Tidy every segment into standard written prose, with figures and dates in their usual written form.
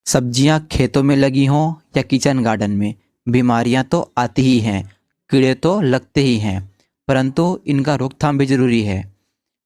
सब्जियां खेतों में लगी हों या किचन गार्डन में, बीमारियां तो आती ही हैं, कीड़े तो लगते ही हैं, परंतु इनका रोकथाम भी ज़रूरी है।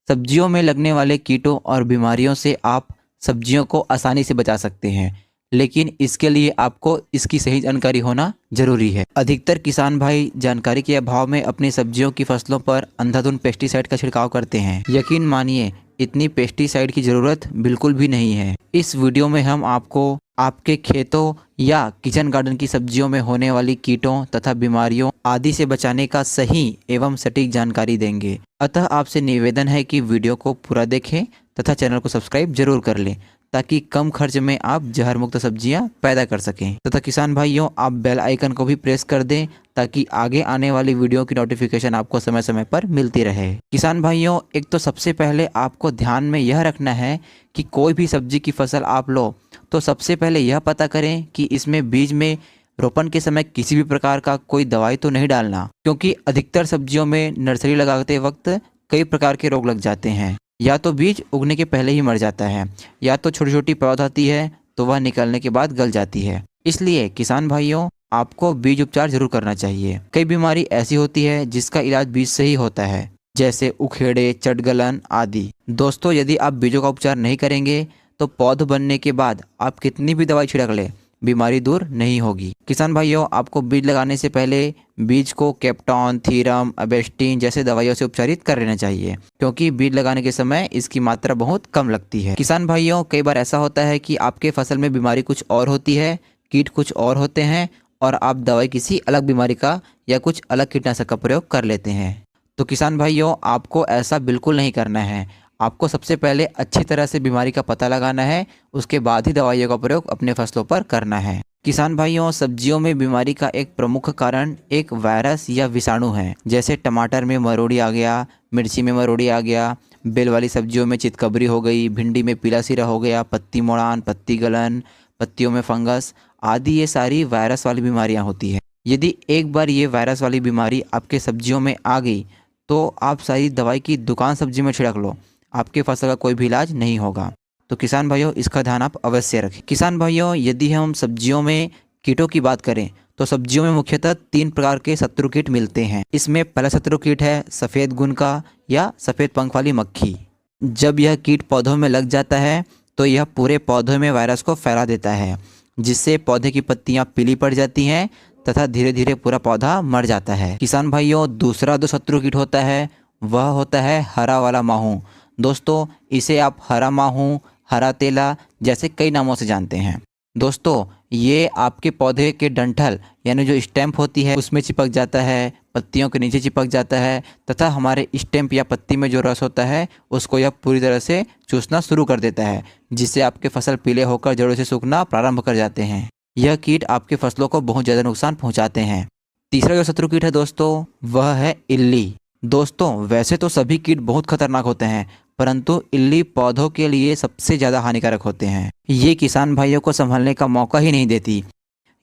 सब्जियों में लगने वाले कीटों और बीमारियों से आप सब्जियों को आसानी से बचा सकते हैं, लेकिन इसके लिए आपको इसकी सही जानकारी होना जरूरी है। अधिकतर किसान भाई जानकारी के अभाव में अपनी सब्जियों की फसलों पर अंधाधुंध पेस्टिसाइड का छिड़काव करते हैं। यकीन मानिए, इतनी पेस्टिसाइड की ज़रूरत बिल्कुल भी नहीं है। इस वीडियो में हम आपको आपके खेतों या किचन गार्डन की सब्जियों में होने वाली कीटों तथा बीमारियों आदि से बचाने का सही एवं सटीक जानकारी देंगे। अतः आपसे निवेदन है कि वीडियो को पूरा देखें तथा चैनल को सब्सक्राइब जरूर कर लें, ताकि कम खर्च में आप जहर मुक्त सब्जियां पैदा कर सकें। तथा किसान भाइयों, आप बेल आइकन को भी प्रेस कर दें, ताकि आगे आने वाली वीडियो की नोटिफिकेशन आपको समय समय पर मिलती रहे। किसान भाइयों, एक तो सबसे पहले आपको ध्यान में यह रखना है कि कोई भी सब्जी की फसल आप लो तो सबसे पहले यह पता करें कि इसमें बीज में रोपण के समय किसी भी प्रकार का कोई दवाई तो नहीं डालना, क्योंकि अधिकतर सब्जियों में नर्सरी लगाते वक्त कई प्रकार के रोग लग जाते हैं। या तो बीज उगने के पहले ही मर जाता है, या तो छोटी छोटी पौध आती है तो वह निकलने के बाद गल जाती है। इसलिए किसान भाइयों, आपको बीज उपचार जरूर करना चाहिए। कई बीमारी ऐसी होती है जिसका इलाज बीज से ही होता है, जैसे उखेड़े, चटगलन आदि। दोस्तों, यदि आप बीजों का उपचार नहीं करेंगे तो पौध बनने के बाद आप कितनी भी दवाई छिड़क ले, बीमारी दूर नहीं होगी। किसान भाइयों, आपको बीज लगाने से पहले बीज को कैप्टॉन, थीरम, अबेस्टीन जैसे दवाइयों से उपचारित कर लेना चाहिए, क्योंकि बीज लगाने के समय इसकी मात्रा बहुत कम लगती है। किसान भाइयों, कई बार ऐसा होता है कि आपके फसल में बीमारी कुछ और होती है, कीट कुछ और होते हैं, और आप दवाई किसी अलग बीमारी का या कुछ अलग कीटनाशक का प्रयोग कर लेते हैं। तो किसान भाइयों, आपको ऐसा बिल्कुल नहीं करना है। आपको सबसे पहले अच्छी तरह से बीमारी का पता लगाना है, उसके बाद ही दवाइयों का प्रयोग अपने फसलों पर करना है। किसान भाइयों, सब्जियों में बीमारी का एक प्रमुख कारण एक वायरस या विषाणु है। जैसे टमाटर में मरोड़ी आ गया, मिर्ची में मरोड़ी आ गया, बेल वाली सब्जियों में चितकबरी हो गई, भिंडी में पीला सिरा हो गया, पत्ती मुड़ान, पत्ती गलन, पत्तियों में फंगस आदि, ये सारी वायरस वाली बीमारियां होती हैं। यदि एक बार ये वायरस वाली बीमारी आपके सब्जियों में आ गई तो आप सारी दवाई की दुकान सब्जी में छिड़क लो, आपके फसल का कोई भी इलाज नहीं होगा। तो किसान भाइयों, इसका ध्यान आप अवश्य रखें। किसान भाइयों, यदि हम सब्जियों में कीटों की बात करें तो सब्जियों में मुख्यतः 3 प्रकार के शत्रु कीट मिलते हैं। इसमें पहला शत्रु कीट है सफ़ेद गुन का या सफ़ेद पंख वाली मक्खी। जब यह कीट पौधों में लग जाता है तो यह पूरे पौधों में वायरस को फैला देता है, जिससे पौधे की पत्तियां पीली पड़ जाती हैं तथा धीरे धीरे पूरा पौधा मर जाता है। किसान भाइयों, दूसरा जो शत्रु कीट होता है वह होता है हरा वाला माहू। दोस्तों, इसे आप हरा माहू, हरा तेला जैसे कई नामों से जानते हैं। दोस्तों, ये आपके पौधे के डंठल यानी जो स्टेम्प होती है उसमें चिपक जाता है, पत्तियों के नीचे चिपक जाता है तथा हमारे स्टेम्प या पत्ती में जो रस होता है उसको यह पूरी तरह से चूसना शुरू कर देता है, जिससे आपके फसल पीले होकर जड़ों से सूखना प्रारंभ कर जाते हैं। यह कीट आपके फसलों को बहुत ज़्यादा नुकसान पहुंचाते हैं। तीसरा जो शत्रु कीट है दोस्तों, वह है इल्ली। दोस्तों, वैसे तो सभी कीट बहुत खतरनाक होते हैं, परंतु इल्ली पौधों के लिए सबसे ज़्यादा हानिकारक होते हैं। ये किसान भाइयों को संभलने का मौका ही नहीं देती।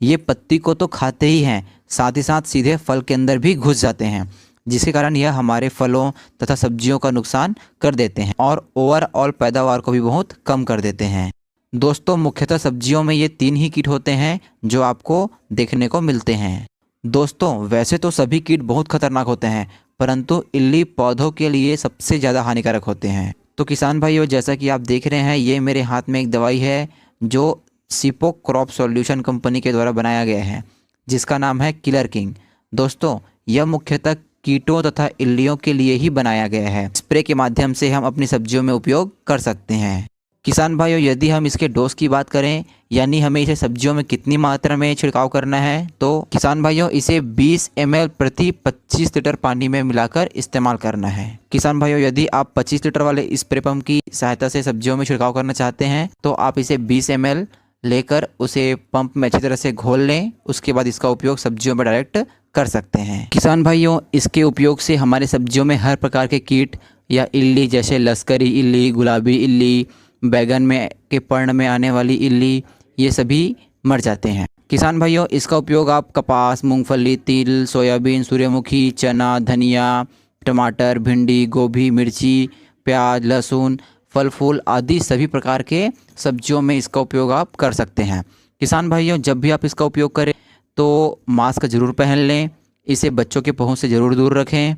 ये पत्ती को तो खाते ही हैं, साथ ही साथ सीधे फल के अंदर भी घुस जाते हैं, जिसके कारण यह हमारे फलों तथा सब्जियों का नुकसान कर देते हैं और ओवरऑल पैदावार को भी बहुत कम कर देते हैं। दोस्तों, मुख्यतः सब्जियों में ये 3 ही कीट होते हैं जो आपको देखने को मिलते हैं। दोस्तों, वैसे तो सभी कीट बहुत खतरनाक होते हैं, परंतु इल्ली पौधों के लिए सबसे ज़्यादा हानिकारक होते हैं। तो किसान भाइयों, जैसा कि आप देख रहे हैं, ये मेरे हाथ में एक दवाई है जो सिपो क्रॉप सॉल्यूशन कंपनी के द्वारा बनाया गया है, जिसका नाम है किलर किंग। दोस्तों, यह मुख्यतः कीटों तथा इल्लियों के लिए ही बनाया गया है। स्प्रे के माध्यम से हम अपनी सब्जियों में उपयोग कर सकते हैं। किसान भाइयों, यदि हम इसके डोज की बात करें, यानी हमें इसे सब्जियों में कितनी मात्रा में छिड़काव करना है, तो किसान भाइयों इसे 20 ml प्रति 25 लीटर पानी में मिलाकर इस्तेमाल करना है। किसान भाइयों, यदि आप 25 लीटर वाले स्प्रे पंप की सहायता से सब्जियों में छिड़काव करना चाहते हैं तो आप इसे 20 ml लेकर उसे पंप में अच्छी तरह से घोल लें। उसके बाद इसका उपयोग सब्जियों में डायरेक्ट कर सकते हैं। किसान भाइयों, इसके उपयोग से हमारे सब्जियों में हर प्रकार के कीट या इल्ली, जैसे लश्करी इल्ली, गुलाबी इल्ली, बैगन में के पर्ण में आने वाली इल्ली, ये सभी मर जाते हैं। किसान भाइयों, इसका उपयोग आप कपास, मूंगफली, तिल, सोयाबीन, सूर्यमुखी, चना, धनिया, टमाटर, भिंडी, गोभी, मिर्ची, प्याज, लहसुन, फल फूल आदि सभी प्रकार के सब्जियों में इसका उपयोग आप कर सकते हैं। किसान भाइयों, जब भी आप इसका उपयोग करें तो मास्क ज़रूर पहन लें, इसे बच्चों के पहुंच से ज़रूर दूर रखें,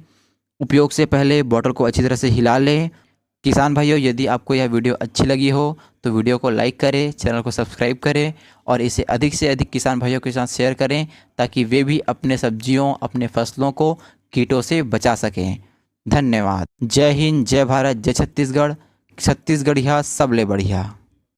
उपयोग से पहले बॉटल को अच्छी तरह से हिला लें। किसान भाइयों, यदि आपको यह वीडियो अच्छी लगी हो तो वीडियो को लाइक करें, चैनल को सब्सक्राइब करें और इसे अधिक से अधिक किसान भाइयों के साथ शेयर करें ताकि वे भी अपने सब्जियों, अपने फसलों को कीटों से बचा सकें। धन्यवाद। जय हिंद, जय भारत, जय छत्तीसगढ़। छत्तीसगढ़िया सबले बढ़िया।